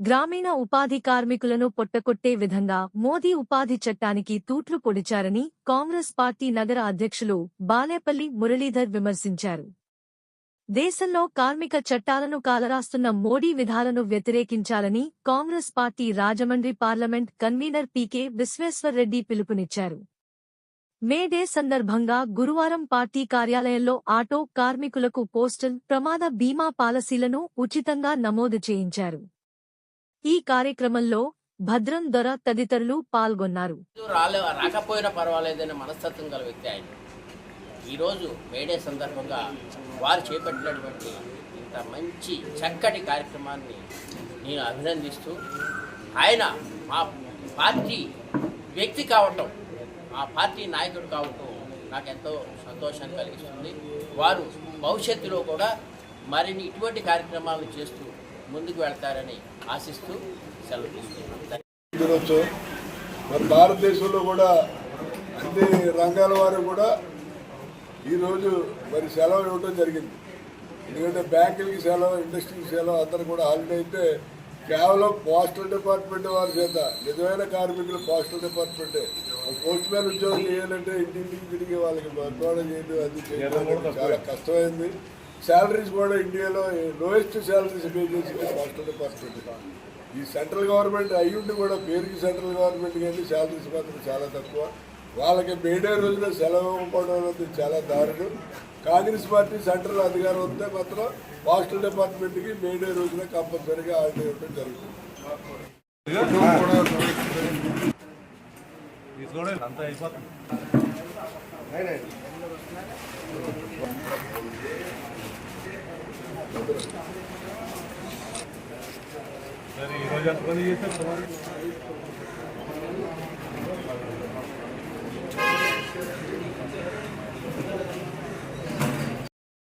గ్రామీణ ఉపాధి కార్మికులను పొట్టకొట్టే విధంగా మోదీ ఉపాధి చట్టానికి తూట్లు పొడిచారని కాంగ్రెస్ పార్టీ నగర అధ్యక్షులు బాలేపల్లి మురళీధర్ విమర్శించారు. దేశంలో కార్మిక చట్టాలను కాలరాస్తున్న మోడీ విధాలను వ్యతిరేకించాలని Congress party Rajahmundry parliament convener PK Vishweshwar Reddy పిలుపునిచ్చారు. మే డే సందర్భంగా గురువారం పార్టీ కార్యాలయంలో ఆటో కార్మికులకు పోస్టల్ ప్రమాద బీమా పాలసీలను ఉచితంగా నమోదు చేయించారు. ఈ కార్యక్రమంలో భద్రం దొర తదితరులు పాల్గొన్నారు. రాకపోయినా పర్వాలేదనే మనస్తత్వం గల వ్యక్తి ఆయన. ఈరోజు మేడే సందర్భంగా వారు చేపట్టినటువంటి ఇంత మంచి చక్కటి కార్యక్రమాన్ని నేను అభినందిస్తూ, ఆయన మా పార్టీ వ్యక్తి కావటం, మా పార్టీ నాయకుడు కావటం నాకు ఎంతో సంతోషాన్ని కలిగిస్తుంది. వారు భవిష్యత్తులో కూడా మరిన్ని ఇటువంటి కార్యక్రమాలు చేస్తూ ముందుకు వెళ్తారని ఆశిస్తూ సెలవు తీసుకుంటున్నాం. మన భారతదేశంలో కూడా అన్ని రంగాల వారు కూడా ఈరోజు మరి సెలవు ఇవ్వడం జరిగింది. ఎందుకంటే బ్యాంకులకి సెలవు, ఇండస్ట్రీకి సెలవు, అందరూ కూడా హాలిడే అయితే కేవలం పోస్టల్ డిపార్ట్మెంట్ వారి చేత నిజమైన కార్మికులు పోస్టల్ డిపార్ట్మెంటే. పోస్ట్ మ్యాన్ ఉద్యోగం చేయాలంటే ఇంటింటికి తిరిగి వాళ్ళకి బంధువాడ చేయడం అది చేయడం చాలా కష్టమైంది. శాలరీస్ కూడా ఇండియాలో లోయెస్ట్ శాలరీస్ పే చేసింది పోస్టల్ డిపార్ట్మెంట్. ఈ సెంట్రల్ గవర్నమెంట్ అయ్యుండి కూడా పేరుకి సెంట్రల్ గవర్నమెంట్ కానీ శాలరీస్ మాత్రం చాలా తక్కువ. వాళ్ళకి మేడే రోజున సెలవు ఇవ్వడం అనేది చాలా దారుణం. కాంగ్రెస్ పార్టీ సెంట్రల్ అధికారం వస్తే మాత్రం పోస్టల్ డిపార్ట్మెంట్కి మేడే రోజున కంపల్సరీగా హాలిడే ఇవ్వడం జరుగుతుంది. ఈరోజు ఎంతమంది చేశారు?